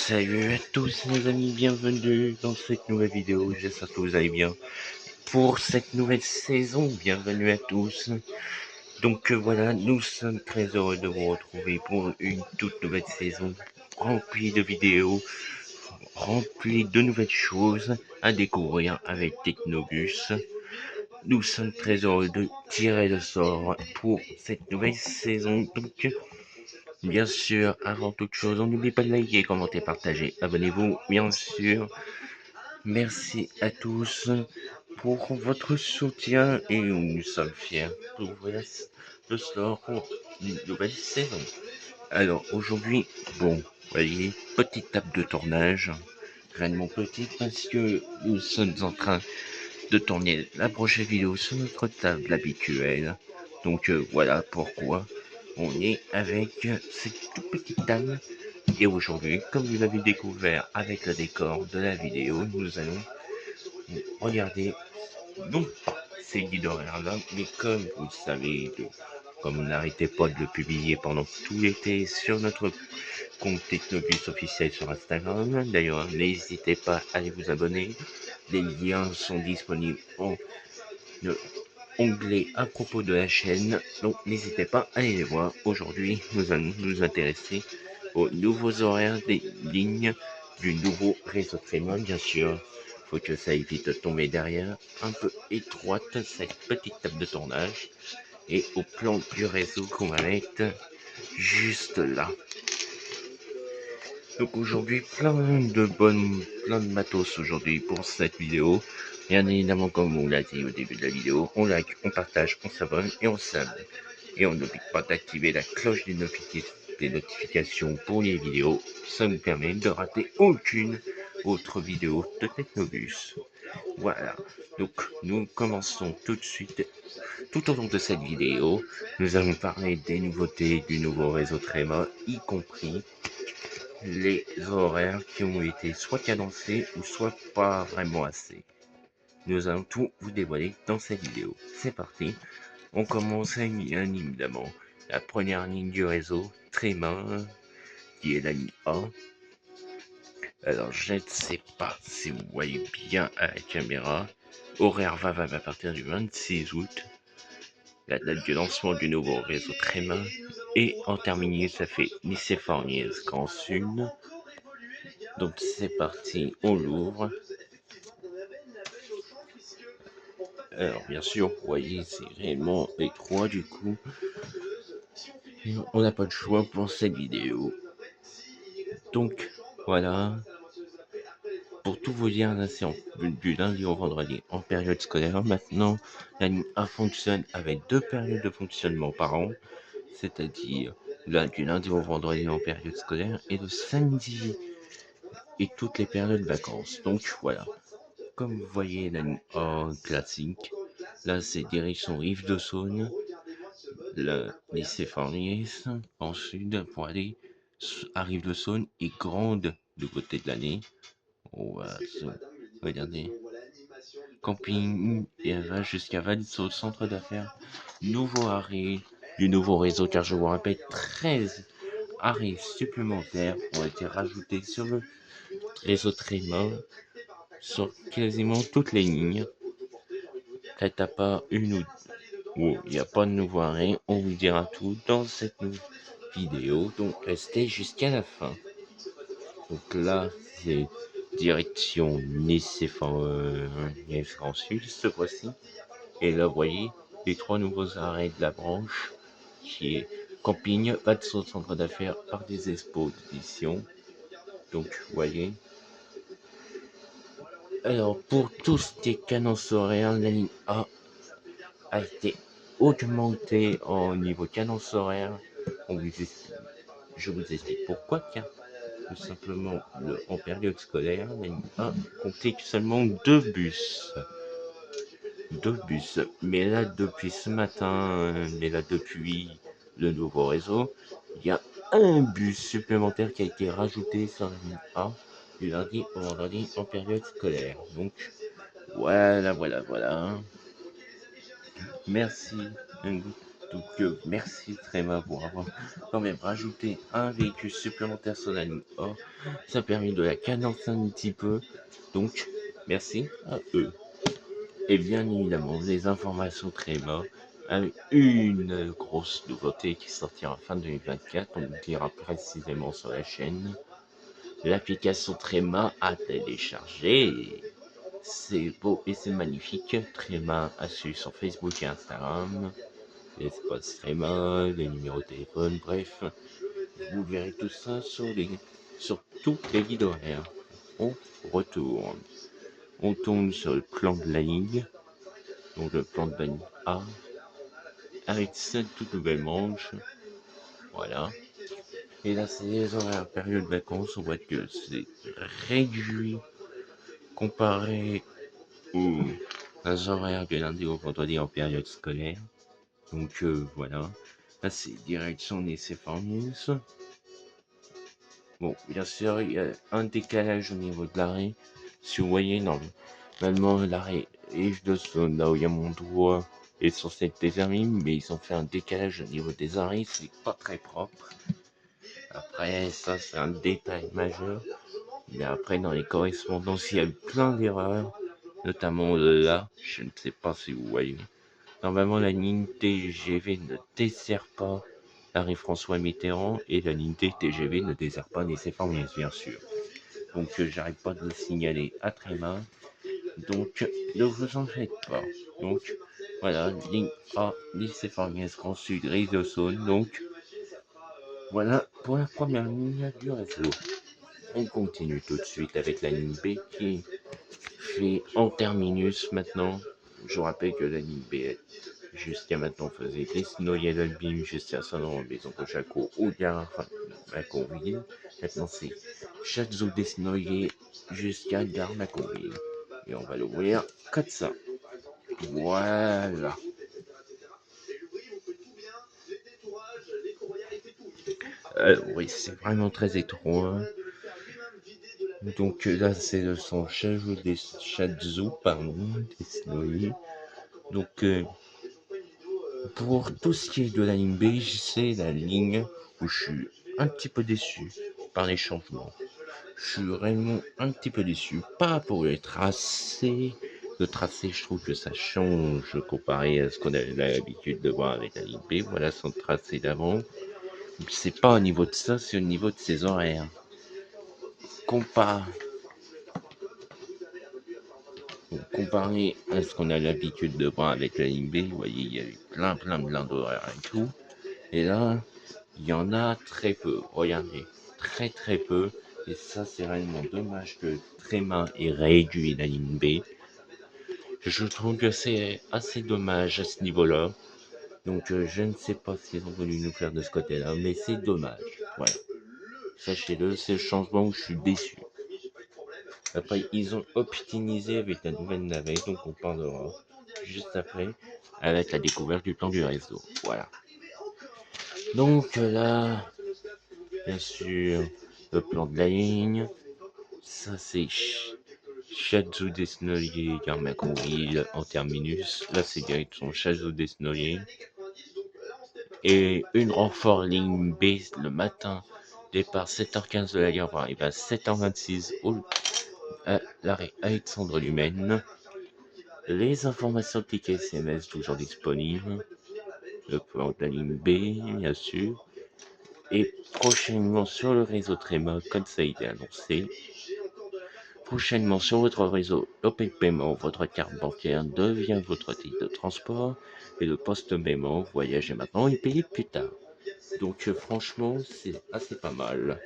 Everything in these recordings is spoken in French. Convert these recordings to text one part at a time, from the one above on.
Salut à tous les amis, bienvenue dans cette nouvelle vidéo, j'espère que vous allez bien. Pour cette nouvelle saison, bienvenue à tous. Donc voilà, nous sommes très heureux de vous retrouver pour une toute nouvelle saison, remplie de vidéos, remplie de nouvelles choses à découvrir avec Technobus. Nous sommes très heureux de tirer le sort pour cette nouvelle saison. Donc bien sûr, avant toute chose, on n'oublie pas de liker, commenter, partager, abonnez-vous, bien sûr. Merci à tous pour votre soutien et nous sommes fiers de vous le sort pour une nouvelle saison. Alors aujourd'hui, bon, vous voyez, petite table de tournage, réellement petite parce que nous sommes en train de tourner la prochaine vidéo sur notre table habituelle. Donc voilà pourquoi on est avec cette toute petite table. Et aujourd'hui, comme vous l'avez découvert avec le décor de la vidéo, nous allons regarder non pas ces guides horaires là, mais comme vous le savez, comme on n'arrêtait pas de le publier pendant tout l'été sur notre compte Technobus officiel sur Instagram. D'ailleurs, n'hésitez pas à aller vous abonner. Les liens sont disponibles en onglet à propos de la chaîne, donc n'hésitez pas à aller les voir. Aujourd'hui, nous allons nous intéresser aux nouveaux horaires des lignes du nouveau réseau Trémon, bien sûr. Faut que ça évite de tomber derrière, un peu étroite cette petite table de tournage, et au plan du réseau qu'on va mettre juste là. Donc aujourd'hui, plein de matos aujourd'hui pour cette vidéo. Bien évidemment, comme on l'a dit au début de la vidéo, on like, on partage, on s'abonne et on s'abonne. Et on n'oublie pas d'activer la cloche des notifications pour les vidéos. Ça nous permet de rater aucune autre vidéo de Technobus. Voilà, donc nous commençons tout de suite. Tout au long de cette vidéo, nous allons parler des nouveautés du nouveau réseau Tréma, y compris les horaires qui ont été soit cadencés ou soit pas vraiment assez. Nous allons tout vous dévoiler dans cette vidéo. C'est parti, on commence bien évidemment la première ligne du réseau, Tréma, qui est la ligne A. Alors je ne sais pas si vous voyez bien à la caméra, horaire va à partir du 26 août, la date du lancement du nouveau réseau Tréma, et en terminé ça fait Nice-Forniez Grand Sud. Donc c'est parti, on l'ouvre. Alors bien sûr, vous voyez, c'est réellement étroit du coup. On n'a pas de choix pour cette vidéo. Donc voilà. Pour tout vous dire, là c'est du lundi au vendredi en période scolaire. Maintenant, la ligne A fonctionne avec 2 périodes de fonctionnement par an. C'est-à-dire du lundi au vendredi en période scolaire et le samedi et toutes les périodes de vacances. Donc voilà. Comme vous voyez la ligne A classique, là c'est direction Rive-de-Saône, le lycée Fornier en sud pour aller à Rive-de-Saône et grande de côté de l'année. On va regarder. Camping et elle va jusqu'à Valls au centre d'affaires. Nouveau arrêt du nouveau réseau car je vous rappelle 13 arrêts supplémentaires ont été rajoutés sur le réseau Tréma sur quasiment toutes les lignes. Quand t'as pas une ou il n'y a pas de nouveau arrêt, on vous dira tout dans cette vidéo, donc restez jusqu'à la fin. Donc là, c'est direction Nice et France Sud cette fois-ci. Et là, vous voyez les 3 nouveaux arrêts de la branche, qui est Camping, pas de centre d'affaires par des expos d'édition. Donc, vous voyez. Alors, pour tout ce qui est cadence horaire, la ligne A été augmentée en niveau cadence horaire. Je vous explique pourquoi, car tout simplement en période scolaire, la ligne A comptait seulement 2 bus. 2 bus. Mais là, depuis ce matin, mais là, depuis le nouveau réseau, il y a un bus supplémentaire qui a été rajouté sur la ligne A du lundi au vendredi en période scolaire. Donc, voilà. Merci Donc merci Tréma pour avoir quand même rajouté un véhicule supplémentaire sur la ligne A. Ça a permis de la cadencer un petit peu. Donc merci à eux. Et bien évidemment, les informations Tréma avec une grosse nouveauté qui sortira fin 2024. On vous dira précisément sur la chaîne. L'application Tréma à télécharger. C'est beau et c'est magnifique. Tréma a su sur Facebook et Instagram. L'espace Tréma, les numéros de téléphone, bref. Vous verrez tout ça sur toutes les guides horaires. On retourne. On tombe sur le plan de la ligne. Donc le plan de la ligne A. Avec cette toute nouvelle manche. Voilà. Et là, c'est les horaires période de vacances. On voit que c'est réduit comparé aux horaires de lundi au vendredi en période scolaire. Donc voilà. Là, c'est direction lycée Farmus. Bon, bien sûr, il y a un décalage au niveau de l'arrêt. Si vous voyez, normalement, l'arrêt Rive de Saône, là où il y a mon doigt, est censé être desservi, mais ils ont fait un décalage au niveau des arrêts. C'est pas très propre. Après, ça, c'est un détail majeur. Mais après, dans les correspondances, il y a eu plein d'erreurs, notamment là, je ne sais pas si vous voyez. Normalement, la ligne TGV ne dessert pas l'arrêt François Mitterrand et la ligne TGV ne dessert pas lycée Farmiez, bien sûr. Donc, j'arrête pas de le signaler à Tréma. Donc, ne vous en faites pas. Donc, voilà, ligne A, lycée Farmiez, Grand Sud, Rive de Saône. Donc, voilà pour la première ligne du réseau. On continue tout de suite avec la ligne B qui fait en terminus maintenant. Je vous rappelle que la ligne B jusqu'à maintenant faisait Desnoyers d'Albim jusqu'à Saint-Laurent, Maison de Jaco ou Gare Maconville. Maintenant c'est Chazot Desnoyers jusqu'à Gare Maconville. Et on va l'ouvrir comme ça. Voilà. Oui, c'est vraiment très étroit. Donc là, c'est le son Chazot, pardon, Desnoyers. Donc pour tout ce qui est de la ligne B, c'est la ligne où je suis un petit peu déçu par les changements. Je suis réellement un petit peu déçu. Pas pour les tracés. Le tracé, je trouve que ça change comparé à ce qu'on a l'habitude de voir avec la ligne B. Voilà son tracé d'avant. C'est pas au niveau de ça, c'est au niveau de ses horaires. Comparé à ce qu'on a l'habitude de voir avec la ligne B, vous voyez, il y a eu plein d'horaires et tout. Et là, il y en a très peu. Regardez, très peu. Et ça, c'est réellement dommage que Tréma ait réduit la ligne B. Je trouve que c'est assez dommage à ce niveau-là. Donc, je ne sais pas ce qu'ils ont voulu nous faire de ce côté-là, mais c'est dommage. Voilà. Sachez-le, c'est le changement où je suis déçu. Après, ils ont optimisé avec la nouvelle navette, donc on parlera juste après, avec la découverte du plan du réseau. Voilà. Donc là, bien sûr, le plan de la ligne. Ça, c'est Chazot Desnoyers, Gare Maconville en terminus. Là, c'est direction Chazot Desnoyers. Et une renfort ligne B le matin, départ 7h15 de la gare, arrive à 7h26 à l'arrêt Alexandre Lumen. Les informations de tickets SMS toujours disponibles. Le plan de la ligne B, bien sûr. Et prochainement sur le réseau Tréma, comme ça a été annoncé. Prochainement sur votre réseau Open Paiement, votre carte bancaire devient votre titre de transport et le post-paiement, voyagez maintenant et payez plus tard. Donc franchement, c'est assez pas mal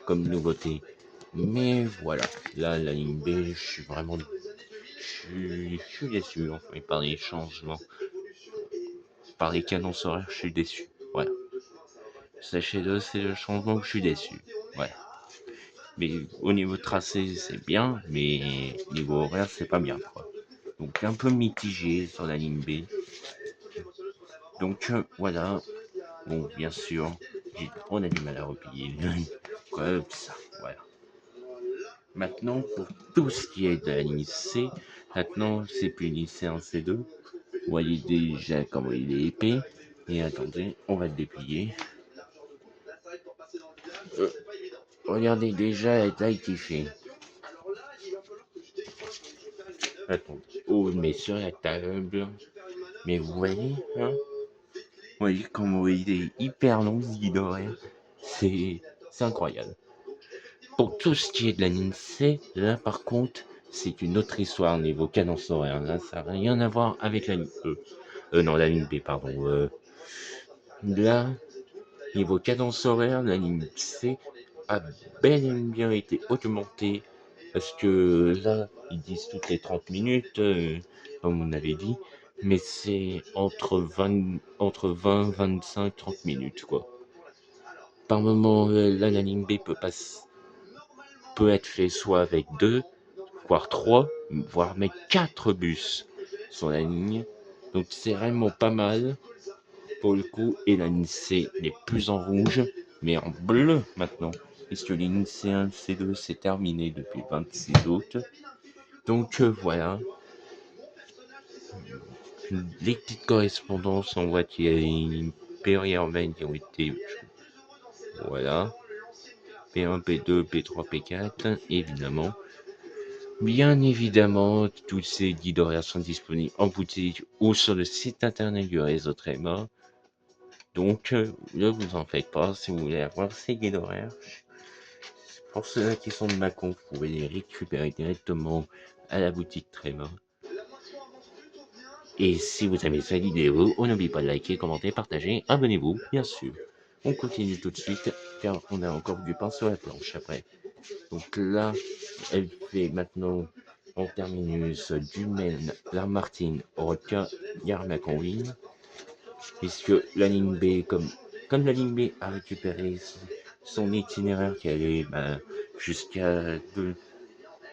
comme nouveauté. Mais voilà, là la ligne B, je suis vraiment je suis déçu enfin, par les changements. Par les cadences horaires, je suis déçu. Voilà. Sachez-le, c'est le changement que je suis déçu. Voilà. Mais au niveau tracé, c'est bien, mais niveau horaire, c'est pas bien, quoi. Donc un peu mitigé sur la ligne B. Donc voilà. Bon, bien sûr, on a du mal à replier. Comme ça, voilà. Maintenant, pour tout ce qui est de la ligne C, maintenant, c'est plus lycée 1 C2. Vous voyez déjà comment il est épais. Et attendez, on va le déplier. Regardez déjà la taille qu'il fait. Attendez, on le met sur la table. Mais vous voyez, hein? Vous voyez comment il est hyper long, ce guide horaire. C'est incroyable. Pour tout ce qui est de l'ANINSEE, là par contre, c'est une autre histoire niveau cadence horaire. Là, ça n'a rien à voir avec la ligne E. Non, la ligne B, pardon. Là, niveau cadence horaire, la ligne C a bel et bien été augmentée. Parce que là, ils disent toutes les 30 minutes, comme on avait dit. Mais c'est entre 20, 25, 30 minutes, quoi. Par moment, là, la ligne B peut être fait soit avec 2, voire 3, voire même 4 bus sur la ligne. Donc c'est vraiment pas mal pour le coup. Et la ligne C n'est plus en rouge, mais en bleu maintenant. Puisque les lignes C1, C2, c'est terminé depuis le 26 août. Donc voilà. Les petites correspondances, on voit qu'il y a une périurbaine qui ont été... Voilà. P1, P2, P3, P4, évidemment. Bien évidemment, tous ces guides horaires sont disponibles en boutique ou sur le site internet du réseau Tréma. Donc, ne vous en faites pas si vous voulez avoir ces guides horaires. Pour ceux qui sont de Macon, vous pouvez les récupérer directement à la boutique Tréma. Et si vous aimez cette vidéo, n'oubliez pas de liker, commenter, partager, abonnez-vous, bien sûr. On continue tout de suite, car on a encore du pain sur la planche après. Donc là, elle fait maintenant en terminus du Maine, Lamartine, Roca, Yarmaconville, puisque la ligne B, comme la ligne B a récupéré son itinéraire qui allait jusqu'à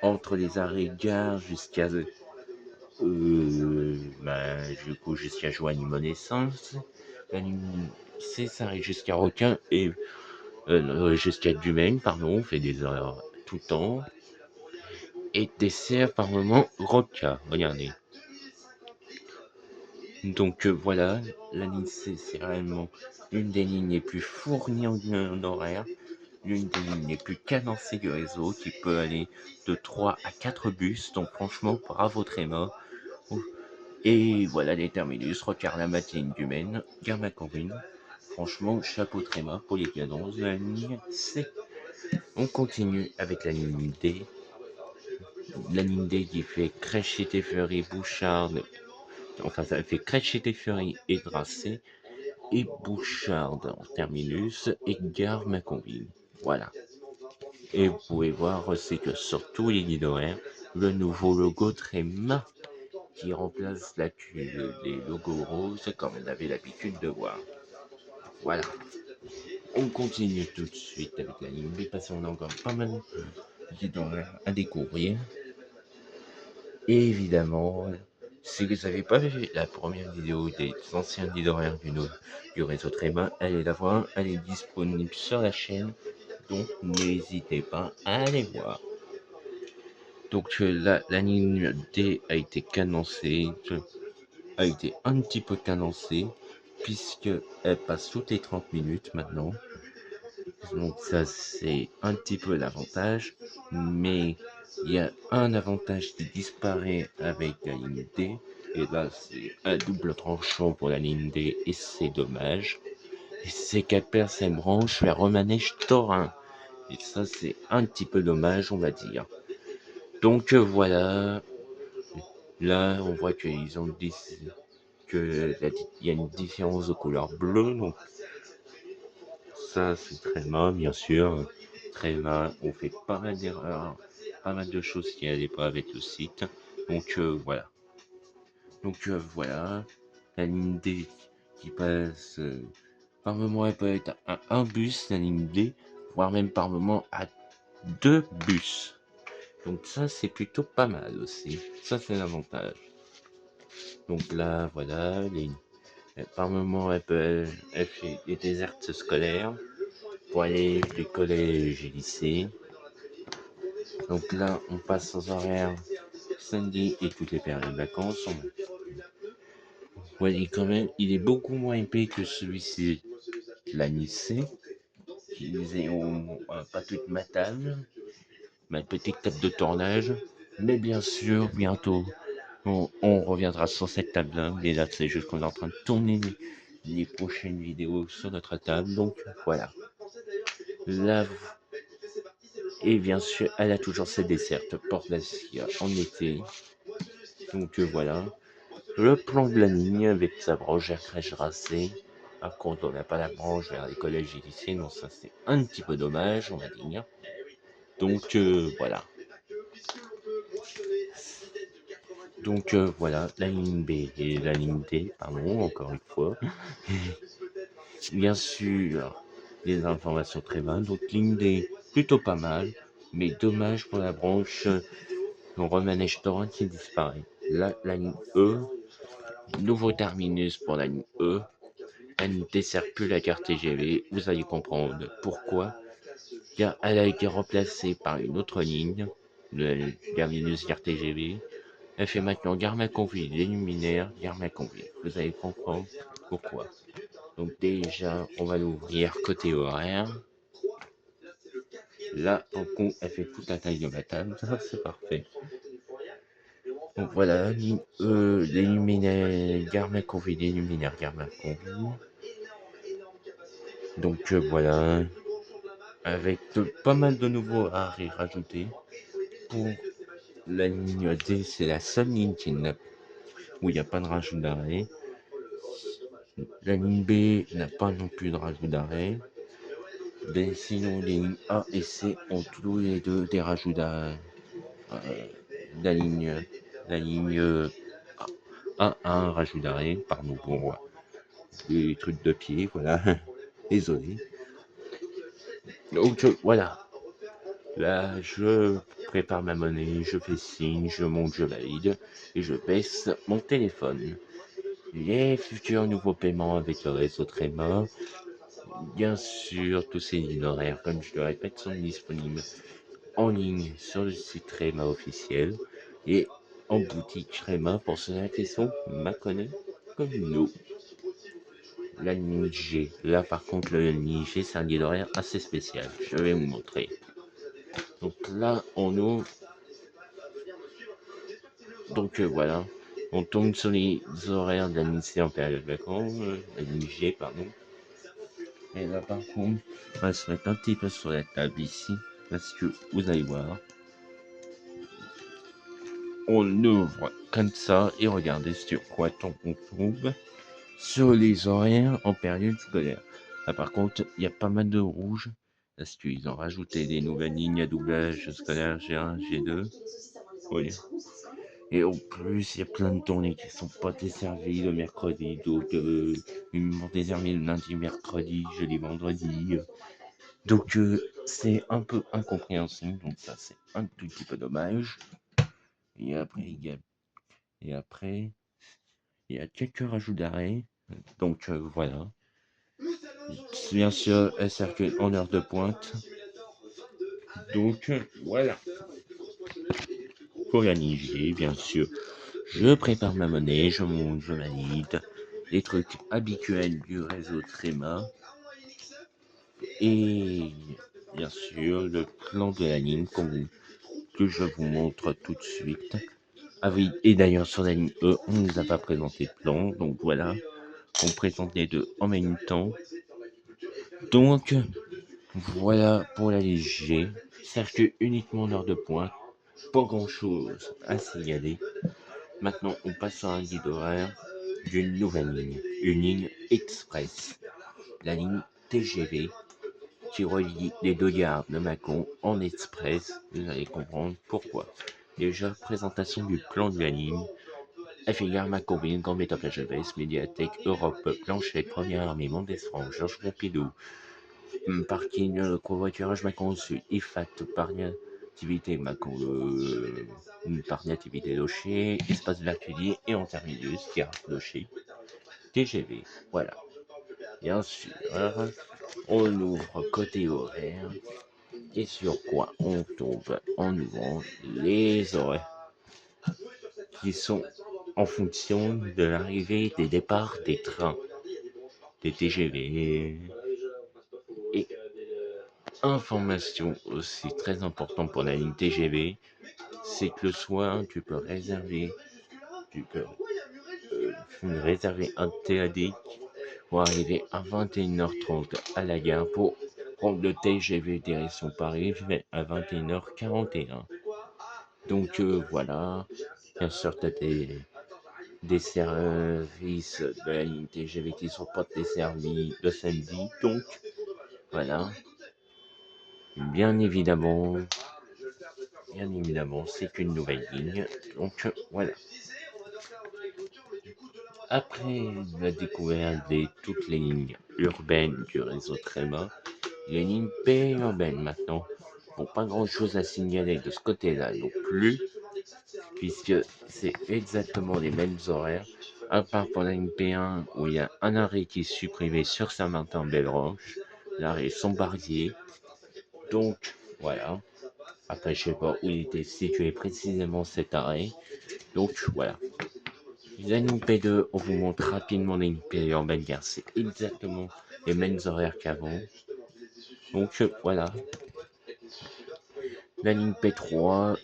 entre les arrêts gare jusqu'à du coup jusqu'à Joigny-Monescence, la ligne C s'arrête jusqu'à Roquin et jusqu'à Dumaine, pardon, on fait des heures tout le temps. Et dessert par moment Roca, regardez. Donc voilà, la ligne C, c'est réellement l'une des lignes les plus fournies en horaire, l'une des lignes les plus cadencées du réseau, qui peut aller de 3 à 4 bus, donc franchement, bravo Tréma. Et voilà les terminus, Rocard-la-Matine du Maine, Garmacorvine. Franchement, chapeau Tréma pour les cadences de la ligne C. On continue avec la ligne D. La ligne D qui fait Crèche-Cité-Fleury, Bouchard, enfin ça fait Crèche-Cité-Fleury et Dracé, et Bouchard en terminus, et Gare Maconville. Voilà. Et vous pouvez voir, c'est que sur tous les guides horaires, le nouveau logo Tréma qui remplace les logos roses comme on avait l'habitude de voir. Voilà. On continue tout de suite avec la ligne B parce qu'on a encore pas mal de guides horaires à découvrir. Et évidemment, si vous n'avez pas vu la première vidéo des anciens guides horaires du réseau Tréma, allez la voir, elle est disponible sur la chaîne, donc n'hésitez pas à aller voir. Donc la ligne D a été cadencée, a été un petit peu cadencée, puisqu'elle passe toutes les 30 minutes maintenant. Donc ça c'est un petit peu l'avantage, mais il y a un avantage qui disparaît avec la ligne D, et là c'est un double tranchant pour la ligne D, et c'est dommage. Et c'est qu'elle perd ses branches vers Romanèche-Torin, et ça c'est un petit peu dommage on va dire. Donc voilà, là on voit qu'ils ont décidé qu'il y a une différence de couleur bleue, donc ça c'est très mal, bien sûr, très mal, on fait pas mal d'erreurs, pas mal de choses qui n'allaient pas avec le site, donc voilà. Donc voilà, la ligne D qui passe, par moment elle peut être à un bus, la ligne D, voire même par moment à 2 bus. Donc ça c'est plutôt pas mal aussi, ça c'est l'avantage. Donc là voilà, par moment elle fait des déserts scolaires pour aller des collèges et lycées. Donc là on passe aux horaires samedi et toutes les périodes de vacances. Ouais, il est beaucoup moins épais que celui-ci de la Nice. Ils ont pas toute ma table, ma petite table de tournage. Mais bien sûr, bientôt, on reviendra sur cette table-là. Mais là, c'est juste qu'on est en train de tourner les prochaines vidéos sur notre table. Donc voilà. Là, et bien sûr, elle a toujours ses desserts porte d'Asia en été. Donc voilà. Le plan de la ligne avec sa branche à crèche racée. Par contre, on n'a pas la branche vers les collèges et lycées, donc ça c'est un petit peu dommage, on va dire. Donc voilà. Donc voilà, la ligne B et la ligne D, pardon, encore une fois. Bien sûr, des informations très bonnes. Donc ligne D, plutôt pas mal, mais dommage pour la branche Romanèche Torrent qui disparaît. Là, la ligne E, nouveau terminus pour la ligne E. Elle ne dessert plus la gare TGV, vous allez comprendre pourquoi. Car elle a été remplacée par une autre ligne, le terminus gare TGV. Elle fait maintenant gare Maconville, les luminaires, gare Maconville. Vous allez comprendre pourquoi. Donc déjà, on va l'ouvrir côté horaire. Là, en coup, elle fait toute la taille de ma table, ça c'est parfait. Donc voilà, les luminaires, gare Maconville, les luminaires, gare Maconville. Donc voilà, avec pas mal de nouveaux rares et rajoutés. Pour la ligne D, c'est la seule ligne où il n'y a pas de rajout d'arrêt. La ligne B n'a pas non plus de rajout d'arrêt. Mais sinon, les lignes A et C ont tous les deux des rajouts d'arrêt. La ligne A a un rajout d'arrêt, pardon pour les trucs de pied, voilà. Désolé. Donc voilà. Là, je prépare ma monnaie, je fais signe, je monte, je valide et je baisse mon téléphone. Les futurs nouveaux paiements avec le réseau Tréma, bien sûr, tous ces lignes horaires, comme je le répète, sont disponibles en ligne sur le site Tréma officiel et en boutique Tréma pour ceux qui sont maconnais comme nous. La ligne G, là par contre, la ligne G, c'est un guide horaire assez spécial. Je vais vous montrer. Donc là, on ouvre. Donc voilà, on tombe sur les horaires de la ligne C en période vacances, la ligne G, pardon. Et là par contre, on va se mettre un petit peu sur la table ici, parce que vous allez voir, on ouvre comme ça et regardez sur quoi on tombe sur les horaires en période scolaire. Là par contre, il y a pas mal de rouge, parce qu'ils ont rajouté des nouvelles lignes à doublage scolaire G1, G2. Oui. Et en plus, il y a plein de tournées qui sont pas desservies le mercredi, d'autres ils vont desservir le lundi, mercredi, jeudi, vendredi. Donc c'est un peu incompréhensible, donc ça c'est un tout petit peu dommage. Et après, il y a quelques rajouts d'arrêt. Donc voilà. Bien sûr, elle circule en heure de pointe. Donc voilà. Pour gagner, bien sûr. Je prépare ma monnaie, je monte, je valide. Les trucs habituels du réseau Tréma. Et bien sûr, le plan de la ligne que je vous montre tout de suite. Ah oui, et d'ailleurs sur la ligne E, on ne nous a pas présenté de plan, donc voilà, on présente les deux en même temps. Donc voilà pour la ligne G, circule uniquement en heure de pointe, pas grand chose à signaler. Maintenant on passe à un guide horaire d'une nouvelle ligne, une ligne express, la ligne TGV qui relie les deux gares de Mâcon en express, vous allez comprendre pourquoi. Déjà, présentation du plan de la ligne. Elle fait gare Mâcon-Ville, Gambetta Plage Alves, Médiathèque, Europe, Planchette, Première Armée, Mont-des-Francs, Georges Pompidou, parking, covoiturage Mâcon Sud, IFAT, Parnativité Mâcon, Parnativité Locher, espace Vertulier et en terminus, gare Locher, TGV, voilà. Bien sûr, on ouvre côté horaire. Et sur quoi on tombe en ouvrant les horaires qui sont en fonction de l'arrivée des départs des trains, des TGV. Et information aussi très importante pour la ligne TGV, c'est que le soir, tu peux réserver un TAD pour arriver à 21h30 à la gare pour prendre le TGV direction Paris à 21h41. Donc voilà, bien sûr, tu as des services de la ligne TGV qui ne sont pas desservis le samedi. Donc voilà, bien évidemment, c'est une nouvelle ligne. Donc voilà. Après la découverte de toutes les lignes urbaines du réseau Tréma, les lignes périurbaines maintenant. Bon, pas grand chose à signaler de ce côté-là non plus, puisque c'est exactement les mêmes horaires, à part pour la ligne P1 où il y a un arrêt qui est supprimé sur Saint-Martin-Belle-Roche, l'arrêt Sombardier. Donc voilà. Après, je sais pas où il était situé précisément cet arrêt. Donc voilà. La ligne P2, on vous montre rapidement la ligne périurbaine car c'est exactement les mêmes horaires qu'avant. Donc voilà. La ligne P3,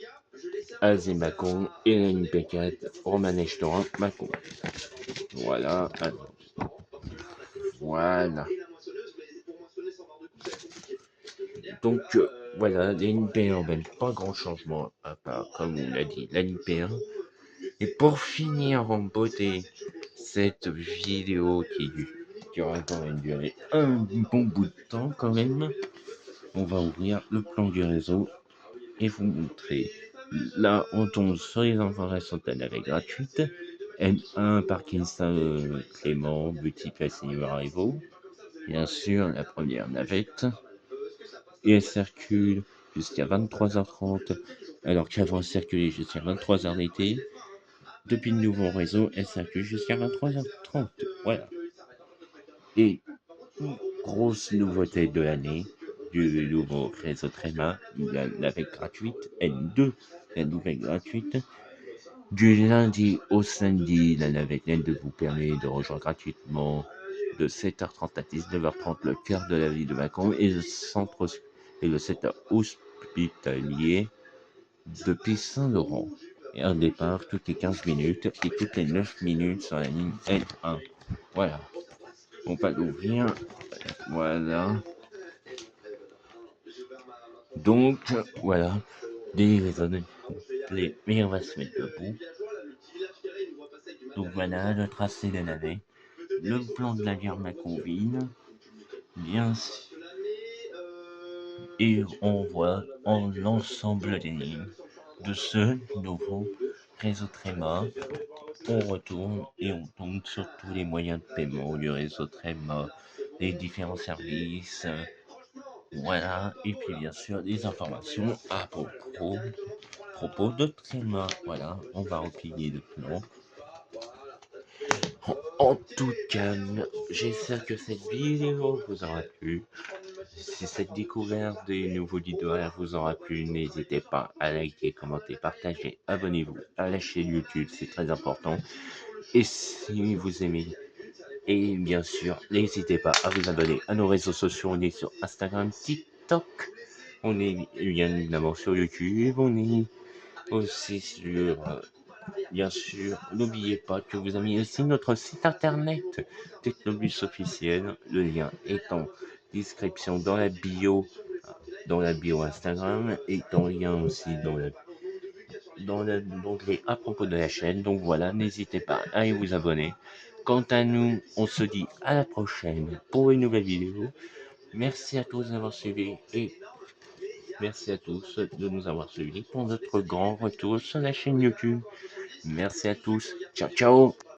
Azé-Macon et la ligne P4, Romanèche-Torin, Macon. Voilà. Voilà. Donc voilà, la ligne périurbaine, pas grand changement à part, comme on l'a dit, la ligne P1. Et pour finir en beauté, cette vidéo qui aura quand même duré un bon bout de temps quand même, on va ouvrir le plan du réseau et vous montrer. Là, on tombe sur les informations de la navette gratuite. M1, parking Saint-Clément, multiple Senior Arrival. Bien sûr, la première navette. Et elle circule jusqu'à 23h30, alors qu'avant elle circulait jusqu'à 23h d'été. Depuis le nouveau réseau, elle circule jusqu'à 23h30. Voilà. Et grosse nouveauté de l'année du nouveau réseau Tréma, la navette gratuite N2, la nouvelle gratuite. Du lundi au samedi, la navette N2 vous permet de rejoindre gratuitement de 7h30 à 19h30 le cœur de la ville de Macron et le centre et le secteur hospitalier depuis Saint-Laurent. Et un départ toutes les 15 minutes et toutes les 9 minutes sur la ligne N1. Voilà. On va l'ouvrir. Voilà. Donc, voilà. Des livraisons complètes, mais on va se mettre debout. Donc voilà, le tracé de la navette. Le plan de la gare Macon-Ville. Bien sûr. Et on voit en l'ensemble des lignes de ce nouveau réseau Tréma. On retourne et on tombe sur tous les moyens de paiement du réseau Tréma, les différents services, voilà, et puis bien sûr des informations à propos de Tréma. Voilà, on va replier le plan. En tout cas, j'espère que cette vidéo vous aura plu. Si cette découverte des nouveaux leaders vous aura plu, n'hésitez pas à liker, commenter, partager, abonnez-vous à la chaîne YouTube, c'est très important. Et si vous aimez, et bien sûr, n'hésitez pas à vous abonner à nos réseaux sociaux. On est sur Instagram, TikTok, on est bien évidemment sur YouTube, on est aussi sur... bien sûr, n'oubliez pas que vous avez aussi notre site internet Technobus officiel. Le lien est en description dans la bio Instagram et dans le lien aussi dans l'onglet à propos de la chaîne. Donc voilà, n'hésitez pas à vous abonner. Quant à nous, on se dit à la prochaine pour une nouvelle vidéo. Merci à tous d'avoir suivi et merci à tous de nous avoir suivis pour notre grand retour sur la chaîne YouTube. Merci à tous. Ciao, ciao.